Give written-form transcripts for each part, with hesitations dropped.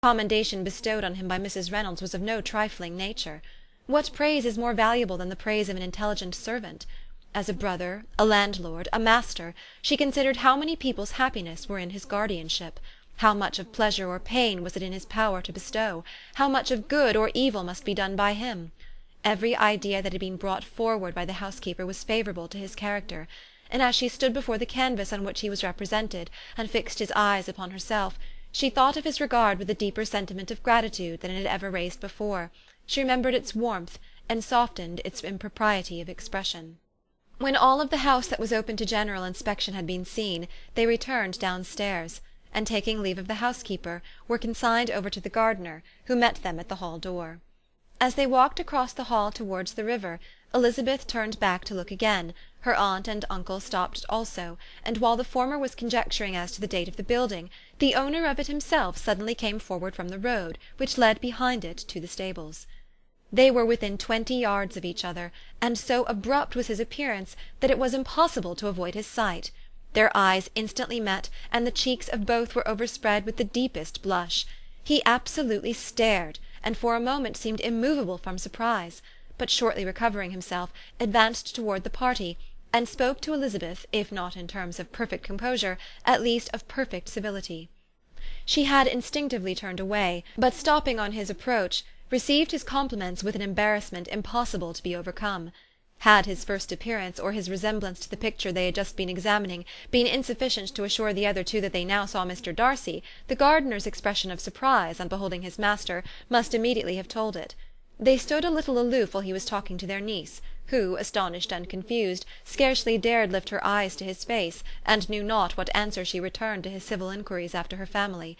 Commendation bestowed on him by Mrs. Reynolds was of no trifling nature. What praise is more valuable than the praise of an intelligent servant? As a brother, a landlord, a master, she considered how many people's happiness were in his guardianship, how much of pleasure or pain was it in his power to bestow, how much of good or evil must be done by him. Every idea that had been brought forward by the housekeeper was favourable to his character, and as she stood before the canvas on which he was represented, and fixed his eyes upon herself, she thought of his regard with a deeper sentiment of gratitude than it had ever raised before. She remembered its warmth, and softened its impropriety of expression. When all of the house that was open to general inspection had been seen, they returned downstairs, and taking leave of the housekeeper, were consigned over to the gardener, who met them at the hall door. As they walked across the hall towards the river, Elizabeth turned back to look again, her aunt and uncle stopped also, and while the former was conjecturing as to the date of the building, the owner of it himself suddenly came forward from the road, which led behind it to the stables. They were within 20 yards of each other, and so abrupt was his appearance that it was impossible to avoid his sight. Their eyes instantly met, and the cheeks of both were overspread with the deepest blush. He absolutely stared, and for a moment seemed immovable from surprise, but shortly recovering himself, advanced toward the party, and spoke to Elizabeth, if not in terms of perfect composure, at least of perfect civility. She had instinctively turned away, but stopping on his approach, received his compliments with an embarrassment impossible to be overcome. Had his first appearance, or his resemblance to the picture they had just been examining, been insufficient to assure the other two that they now saw Mr. Darcy, the gardener's expression of surprise on beholding his master must immediately have told it. They stood a little aloof while he was talking to their niece, who, astonished and confused, scarcely dared lift her eyes to his face, and knew not what answer she returned to his civil inquiries after her family.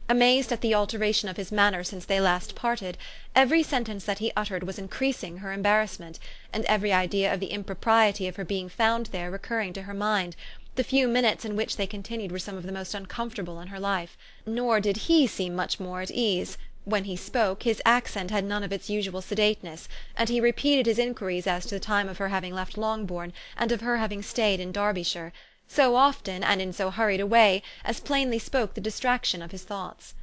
Amazed at the alteration of his manner since they last parted, every sentence that he uttered was increasing her embarrassment, and every idea of the impropriety of her being found there recurring to her mind. The few minutes in which they continued were some of the most uncomfortable in her life. Nor did he seem much more at ease. When he spoke, his accent had none of its usual sedateness, and he repeated his inquiries as to the time of her having left Longbourn, and of her having stayed in Derbyshire, so often, and in so hurried a way, as plainly spoke the distraction of his thoughts.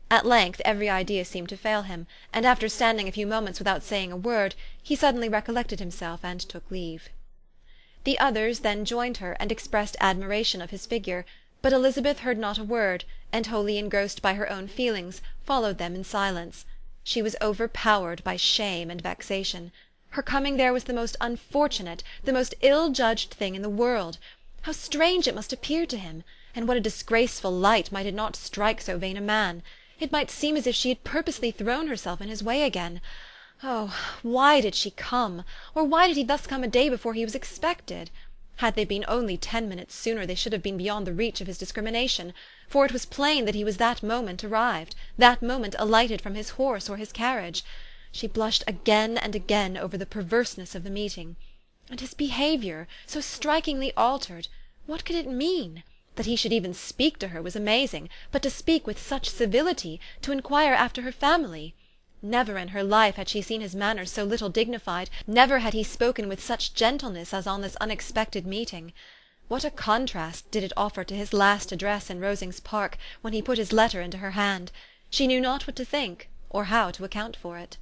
At length every idea seemed to fail him, and after standing a few moments without saying a word, he suddenly recollected himself, and took leave. The others then joined her, and expressed admiration of his figure, but Elizabeth heard not a word, and wholly engrossed by her own feelings, followed them in silence. She was overpowered by shame and vexation. Her coming there was the most unfortunate, the most ill-judged thing in the world. How strange it must appear to him, and what a disgraceful light might it not strike so vain a man! It might seem as if she had purposely thrown herself in his way again. Oh, why did she come? Or why did he thus come a day before he was expected? Had they been only 10 minutes sooner, they should have been beyond the reach of his discrimination, for it was plain that he was that moment arrived, that moment alighted from his horse or his carriage. She blushed again and again over the perverseness of the meeting. And his behaviour, so strikingly altered, what could it mean? That he should even speak to her was amazing, but to speak with such civility, to inquire after her family! Never in her life had she seen his manners so little dignified, never had he spoken with such gentleness as on this unexpected meeting. What a contrast did it offer to his last address in Rosings Park, when he put his letter into her hand! She knew not what to think, or how to account for it.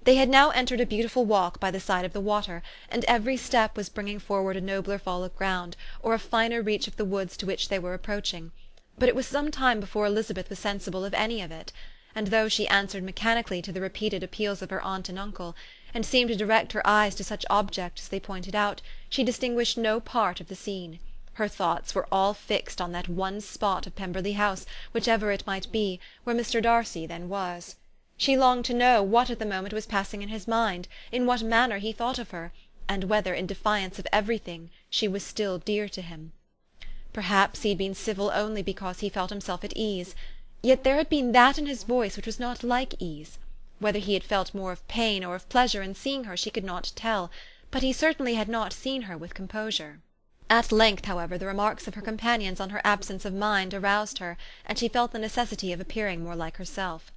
They had now entered a beautiful walk by the side of the water, and every step was bringing forward a nobler fall of ground, or a finer reach of the woods to which they were approaching. But it was some time before Elizabeth was sensible of any of it, and though she answered mechanically to the repeated appeals of her aunt and uncle, and seemed to direct her eyes to such objects as they pointed out, she distinguished no part of the scene. Her thoughts were all fixed on that one spot of Pemberley House, whichever it might be, where Mr. Darcy then was. She longed to know what at the moment was passing in his mind, in what manner he thought of her, and whether, in defiance of everything, she was still dear to him. Perhaps he had been civil only because he felt himself at ease, yet there had been that in his voice which was not like ease. Whether he had felt more of pain or of pleasure in seeing her she could not tell, but he certainly had not seen her with composure. At length, however, the remarks of her companions on her absence of mind aroused her, and she felt the necessity of appearing more like herself.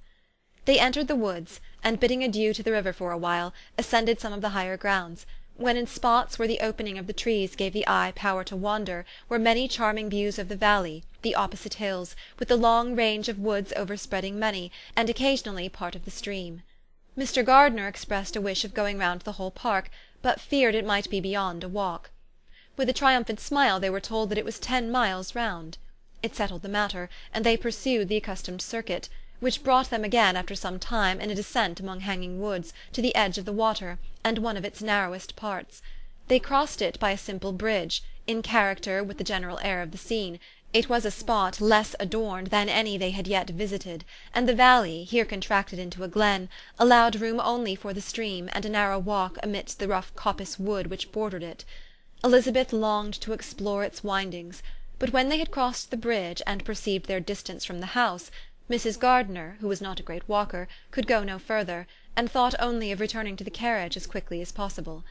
They entered the woods, and bidding adieu to the river for a while, ascended some of the higher grounds, when in spots where the opening of the trees gave the eye power to wander, were many charming views of the valley, the opposite hills, with the long range of woods overspreading many, and occasionally part of the stream. Mr. Gardiner expressed a wish of going round the whole park, but feared it might be beyond a walk. With a triumphant smile they were told that it was 10 miles round. It settled the matter, and they pursued the accustomed circuit, which brought them again after some time in a descent among hanging woods, to the edge of the water, and one of its narrowest parts. They crossed it by a simple bridge, in character with the general air of the scene. It was a spot less adorned than any they had yet visited, and the valley, here contracted into a glen, allowed room only for the stream, and a narrow walk amidst the rough coppice wood which bordered it. Elizabeth longed to explore its windings, but when they had crossed the bridge, and perceived their distance from the house, Mrs. Gardiner, who was not a great walker, could go no further, and thought only of returning to the carriage as quickly as possible.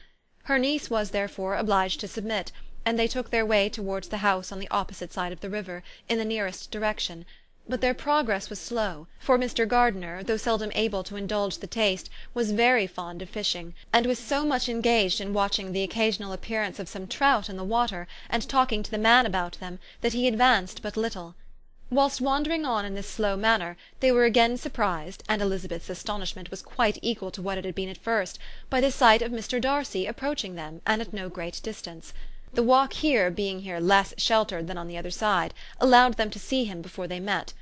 Her niece was therefore obliged to submit, and they took their way towards the house on the opposite side of the river, in the nearest direction. But their progress was slow, for Mr. Gardiner, though seldom able to indulge the taste, was very fond of fishing, and was so much engaged in watching the occasional appearance of some trout in the water, and talking to the man about them, that he advanced but little. Whilst wandering on in this slow manner, they were again surprised, and Elizabeth's astonishment was quite equal to what it had been at first, by the sight of Mr. Darcy approaching them, and at no great distance. The walk being here less sheltered than on the other side, allowed them to see him before they met.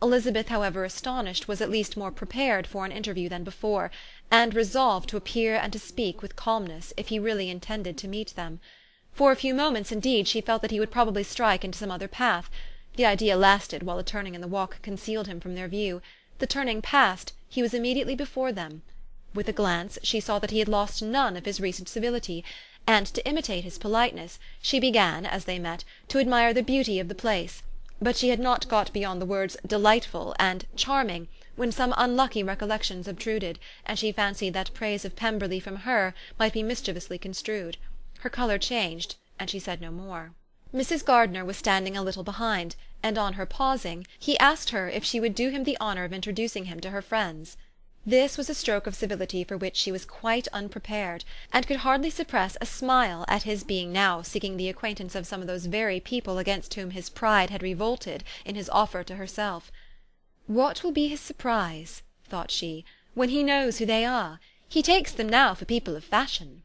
Elizabeth, however astonished, was at least more prepared for an interview than before, and resolved to appear and to speak with calmness, if he really intended to meet them. For a few moments, indeed, she felt that he would probably strike into some other path. The idea lasted while a turning in the walk concealed him from their view. The turning past, he was immediately before them. With a glance she saw that he had lost none of his recent civility, and to imitate his politeness, she began, as they met, to admire the beauty of the place. But she had not got beyond the words "delightful" and "charming," when some unlucky recollections obtruded, and she fancied that praise of Pemberley from her might be mischievously construed. Her colour changed, and she said no more. Mrs. Gardiner was standing a little behind, and on her pausing, he asked her if she would do him the honour of introducing him to her friends. This was a stroke of civility for which she was quite unprepared, and could hardly suppress a smile at his being now seeking the acquaintance of some of those very people against whom his pride had revolted in his offer to herself. "What will be his surprise," thought she, "when he knows who they are? He takes them now for people of fashion."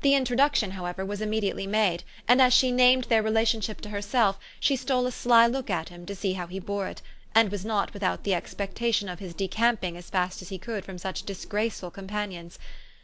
The introduction, however, was immediately made, and as she named their relationship to herself, she stole a sly look at him to see how he bore it, and was not without the expectation of his decamping as fast as he could from such disgraceful companions.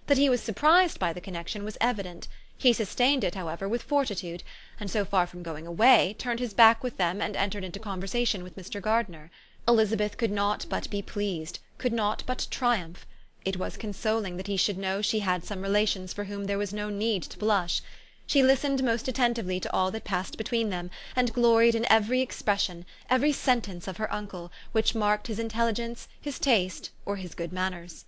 That he was surprised by the connection was evident. He sustained it, however, with fortitude, and so far from going away, turned his back with them and entered into conversation with Mr. Gardiner. Elizabeth could not but be pleased, could not but triumph. It was consoling that he should know she had some relations for whom there was no need to blush. She listened most attentively to all that passed between them, and gloried in every expression, every sentence of her uncle, which marked his intelligence, his taste, or his good manners.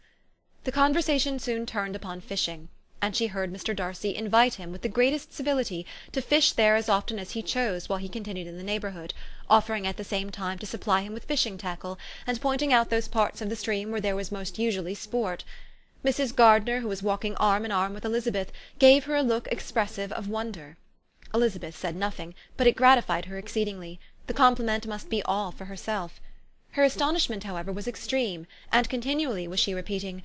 The conversation soon turned upon fishing, and she heard Mr. Darcy invite him with the greatest civility to fish there as often as he chose while he continued in the neighbourhood, offering at the same time to supply him with fishing tackle, and pointing out those parts of the stream where there was most usually sport. Mrs. Gardiner, who was walking arm in arm with Elizabeth, gave her a look expressive of wonder. Elizabeth said nothing, but it gratified her exceedingly. The compliment must be all for herself. Her astonishment, however, was extreme, and continually was she repeating,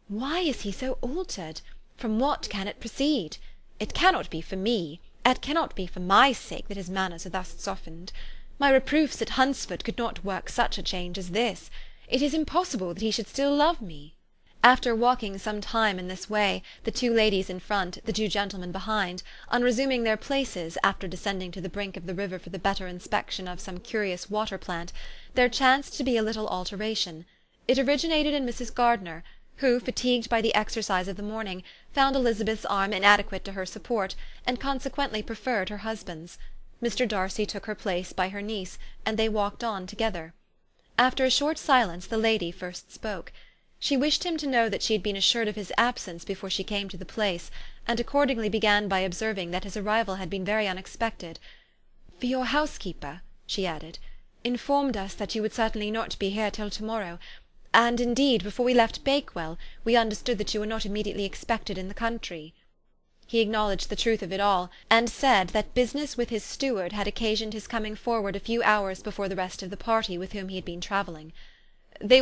"Why is he so altered? From what can it proceed? It cannot be for me, it cannot be for my sake that his manners are thus softened. My reproofs at Hunsford could not work such a change as this. It is impossible that he should still love me." After walking some time in this way, the 2 ladies in front, the 2 gentlemen behind, on resuming their places, after descending to the brink of the river for the better inspection of some curious water plant, there chanced to be a little alteration. It originated in Mrs. Gardiner, who, fatigued by the exercise of the morning, found Elizabeth's arm inadequate to her support, and consequently preferred her husband's. Mr. Darcy took her place by her niece, and they walked on together. After a short silence the lady first spoke. She wished him to know that she had been assured of his absence before she came to the place, and accordingly began by observing that his arrival had been very unexpected. "For your housekeeper," she added, "informed us that you would certainly not be here till to-morrow, and indeed before we left Bakewell we understood that you were not immediately expected in the country." He acknowledged the truth of it all, and said that business with his steward had occasioned his coming forward a few hours before the rest of the party with whom he had been travelling. "They will